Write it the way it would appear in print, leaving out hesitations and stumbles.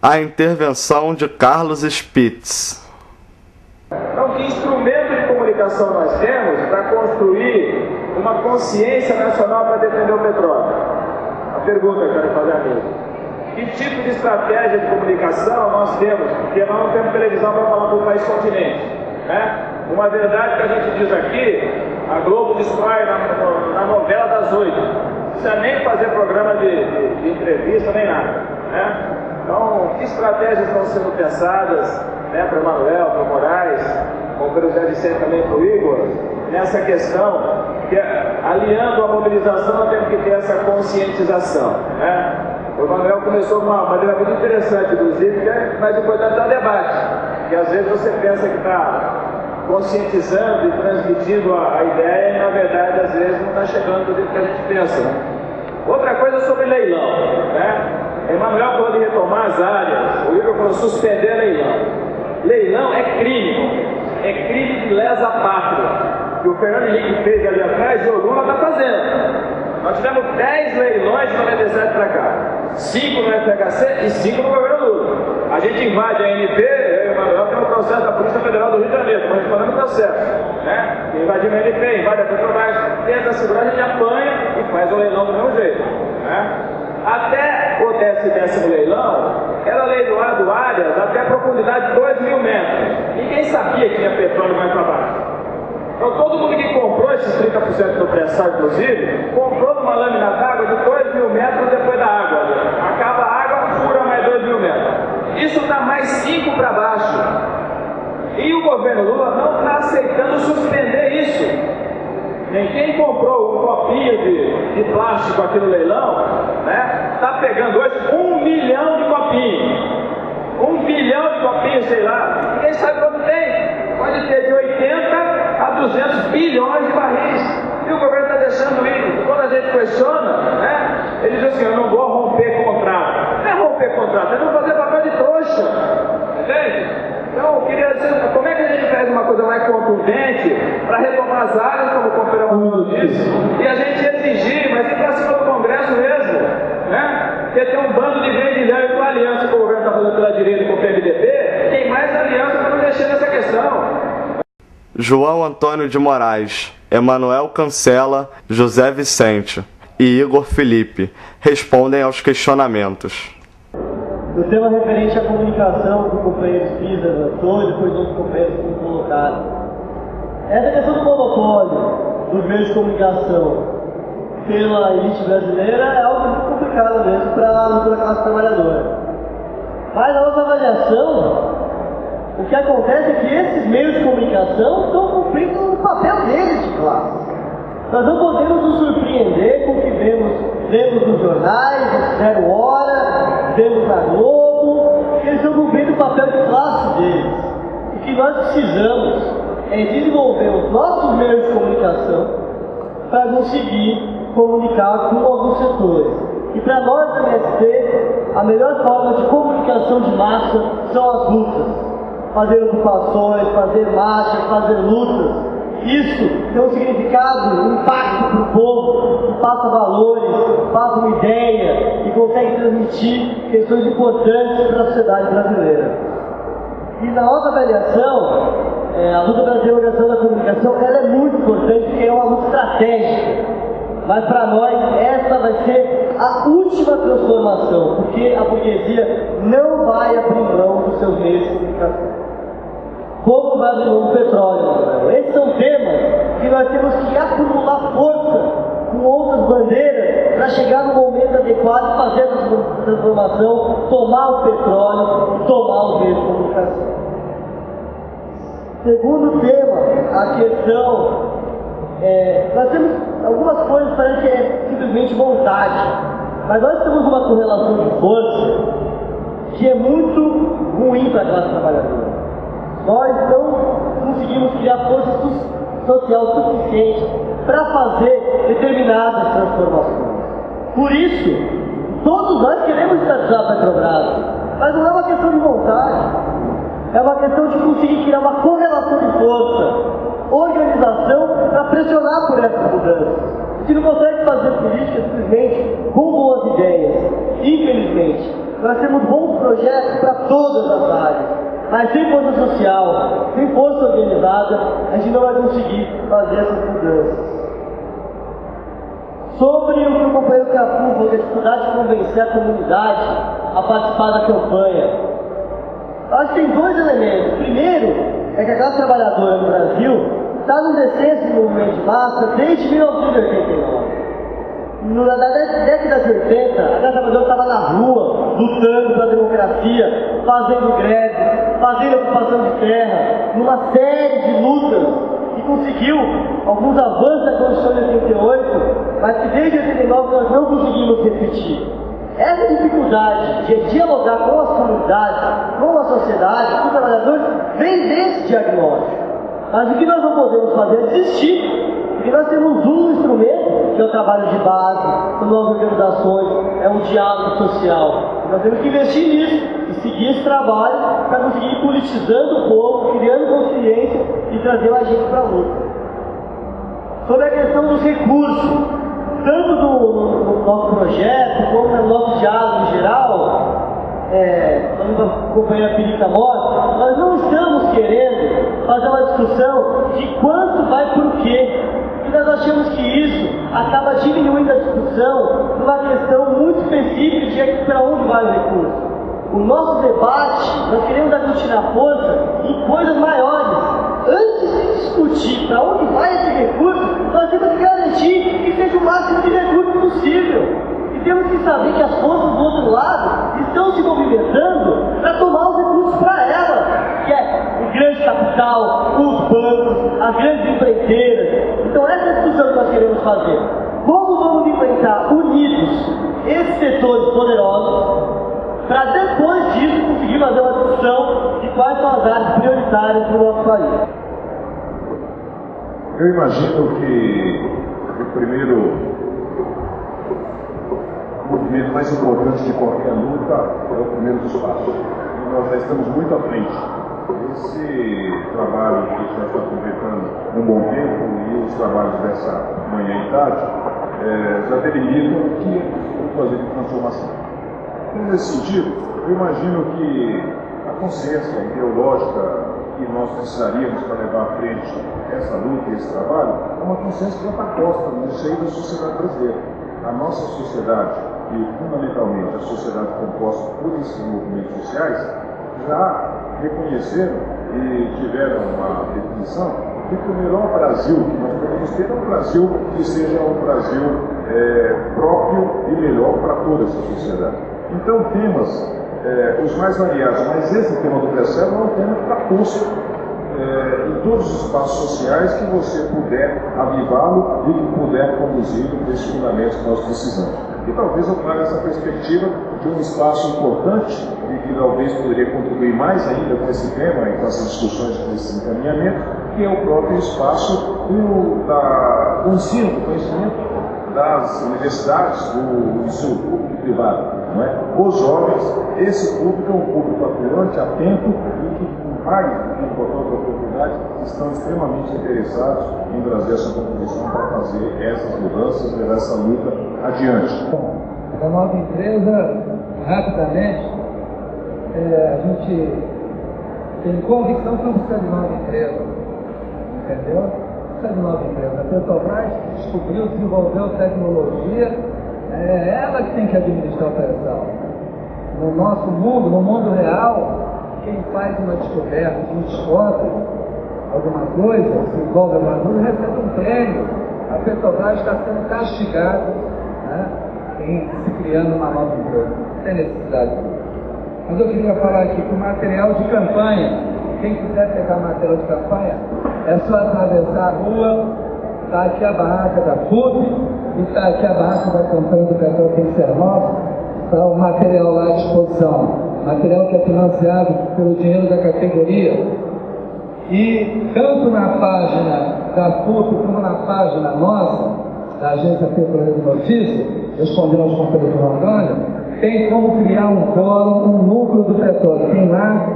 A intervenção de Carlos Spitz. Então, que instrumento de comunicação nós temos para construir uma consciência nacional para defender o petróleo? A pergunta que eu quero fazer a mim. Que tipo de estratégia de comunicação nós temos? Porque nós não temos televisão para falar do país continente, né? Uma verdade que a gente diz aqui, a Globo destrói na novela das 8. Não precisa nem fazer programa de entrevista, nem nada, né? Então, que estratégias estão sendo pensadas, né, para o Manuel, para o Moraes, como deve ser também para o Igor, nessa questão, que aliando a mobilização, nós temos que ter essa conscientização, né? O Manuel começou de uma maneira muito interessante, inclusive, que é mais importante é o debate, que às vezes você pensa que está conscientizando e transmitindo a ideia e, na verdade, às vezes não está chegando do jeito que a gente pensa, né? Outra coisa sobre leilão, né? Emanuel falou de retomar as áreas, o Igor falou suspender leilão. Leilão é crime de lesa pátria, que o Fernando Henrique fez ali atrás e o Lula está fazendo. Nós tivemos 10 leilões de 97 para cá, 5 no FHC e 5 no governo Lula. A gente invade a ANP, eu e o Emanuel tem um processo da Polícia Federal do Rio de Janeiro, estamos respondendo o processo, né? Invadimos a ANP, invade a Petrobras, tenta segurar, a gente apanha e faz o leilão do mesmo jeito, né? Até o 10º leilão, era leiloado áreas até a profundidade de 2.000 metros. Ninguém sabia que tinha petróleo mais para baixo. Então todo mundo que comprou esses 30% do pré-sal, inclusive, comprou numa lâmina d'água de 2.000 metros depois da água. Acaba a água, fura mais 2.000 metros. Isso dá mais 5 para baixo. E o governo Lula não está aceitando suspender isso. Quem comprou um copinho de plástico aqui no leilão, né, está pegando hoje 1 milhão de copinhos. 1 bilhão de copinhos, sei lá. Ninguém sabe quanto tem. Pode ter de 80 a 200 bilhões de barris. E o governo está deixando ir. Quando a gente questiona, né, ele diz assim, eu não vou romper contrato. Não é romper contrato, é não fazer papel de trouxa. Entende? Então, eu queria dizer, como é que a gente faz uma coisa mais contundente para retomar as áreas, como o companheiro disse, e a gente exigir, mas ir para cima do Congresso mesmo, né? Porque tem um bando de vendilhão e com a aliança que o governo está fazendo pela direita com o PMDB, tem mais aliança para não mexer nessa questão. João Antônio de Moraes, Emanuel Cancela, José Vicente e Igor Felipe respondem aos questionamentos. O tema referente à comunicação que o companheiro Spitz levantou e depois outros companheiros foram colocados. Essa questão do monopólio dos meios de comunicação pela elite brasileira é algo muito complicado mesmo para a luta da classe trabalhadora. Mas na nossa avaliação, o que acontece é que esses meios de comunicação estão cumprindo o papel deles de classe. Nós não podemos nos surpreender com o que vemos nos jornais, no Zero Hora, vemos na Globo, que eles estão cumprindo o papel de classe deles. O que nós precisamos é desenvolver os nossos meios de comunicação para conseguir comunicar com alguns setores. E para nós, da MST, a melhor forma de comunicação de massa são as lutas. Fazer ocupações, fazer marchas, fazer lutas. Isso tem um significado, um impacto para o povo, que passa valores, passa uma ideia e consegue transmitir questões importantes para a sociedade brasileira. E na nossa avaliação, a luta pela democracia da comunicação ela é muito importante porque é uma luta estratégica. Mas para nós essa vai ser a última transformação, porque a burguesia não vai abrir mão dos seus meios de comunicação. Como vai abrir mão do petróleo, Manuel? Esses são temas que nós temos que acumular força com outras bandeiras para chegar no momento adequado e fazer essa transformação, tomar o petróleo e tomar os meios de comunicação. Segundo tema, a questão, nós temos algumas coisas que parecem que é simplesmente vontade, mas nós temos uma correlação de força que é muito ruim para a classe trabalhadora. Nós não conseguimos criar força social suficiente para fazer determinadas transformações. Por isso, todos nós queremos estatizar a Petrobras, mas não é uma questão de vontade, é uma questão de conseguir criar uma correlação de força, organização para pressionar por essas mudanças. A gente não consegue fazer política simplesmente com boas ideias, infelizmente. nós temos bons projetos para todas as áreas, mas sem força social, sem força organizada, a gente não vai conseguir fazer essas mudanças. Sobre o que o companheiro Capu falou, a dificuldade de convencer a comunidade a participar da campanha, acho que tem dois elementos. Primeiro, é que a classe trabalhadora no Brasil está num descenso de movimento de massa desde 1989. Na década de 80, a classe trabalhadora estava na rua, lutando pela democracia, fazendo greves, fazendo ocupação de terra, numa série de lutas, e conseguiu alguns avanços da Constituição de 88, mas que desde 89 nós não conseguimos repetir. Essa dificuldade de dialogar com as comunidades, com a sociedade, com os trabalhadores, vem desse diagnóstico. Mas o que nós não podemos fazer é desistir, porque nós temos um instrumento, que é o trabalho de base, são novas organizações, é um diálogo social. E nós temos que investir nisso e seguir esse trabalho para conseguir ir politizando o povo, criando consciência e trazer a gente para a luta. Sobre a questão dos recursos, tanto no nosso projeto, como no nosso diálogo em geral, como a companheira Filipe Amor, nós não estamos querendo fazer uma discussão de quanto vai por quê. E nós achamos que isso acaba diminuindo a discussão numa questão muito específica de para onde vai o recurso. O nosso debate, nós queremos aglutir a força em coisas maiores. Antes de discutir para onde vai esse recurso, nós temos que garantir que seja o máximo de recurso possível. E temos que saber que as forças do outro lado estão se movimentando para tomar os recursos para elas, que é o grande capital, os bancos, as grandes empreiteiras. Então essa é a discussão que nós queremos fazer. Como vamos enfrentar unidos esses setores poderosos para depois disso conseguir fazer uma discussão de quais são as áreas prioritárias para o nosso país? Eu imagino que o primeiro movimento mais importante de qualquer luta é o primeiro dos passos. E nós já estamos muito à frente. Esse trabalho que a gente já está aproveitando um bom tempo e os trabalhos dessa manhã e tarde já delimitam o que vamos fazer de transformação. Então, nesse sentido, eu imagino que a consciência ideológica que nós precisaríamos para levar à frente essa luta e esse trabalho é uma consciência que já está posta no seio da sociedade brasileira. A nossa sociedade, e fundamentalmente a sociedade composta por esses movimentos sociais, já reconheceram e tiveram uma definição de que o melhor Brasil que nós podemos ter é um Brasil que seja um Brasil próprio e melhor para toda essa sociedade. Então, temas os mais variados, mas esse tema do PSEB é um tema que está posto em todos os espaços sociais que você puder avivá-lo e que puder conduzir esses fundamentos que nós precisamos. E talvez eu traga essa perspectiva de um espaço importante e que talvez poderia contribuir mais ainda com esse tema e com essas discussões, com esse encaminhamento, que é o próprio espaço do ensino, do conhecimento das universidades, do ensino público e privado. Não é? Os jovens, esse público é um público atuante, atento e que, mais do que em qualquer outra oportunidade, estão extremamente interessados em trazer essa contribuição para fazer essas mudanças, levar essa luta adiante. Bom, a nova empresa, rapidamente, a gente tem convicção que não precisa de nova empresa, entendeu? Precisa de nova empresa. A Petrobras descobriu, desenvolveu tecnologia, é ela que tem que administrar a operação. No nosso mundo, no mundo real, quem faz uma descoberta, quem descobre alguma coisa, se envolve alguma coisa, recebe um prêmio. A Petrobras está sendo castigada, né, em se criando uma nova empresa. Sem necessidade. Mas eu queria falar aqui que o material de campanha, quem quiser pegar material de campanha, é só atravessar a rua, está aqui a barraca da FUP, e está aqui a barraca da campanha do Petróleo Tem que Ser Nosso, está o material lá à disposição. Material que é financiado pelo dinheiro da categoria. E tanto na página da FUP como na página nossa, da Agência Petroleira de Notícias, respondendo aos companheiros do Rondônia, tem como criar um fórum, um núcleo do petróleo. Tem lá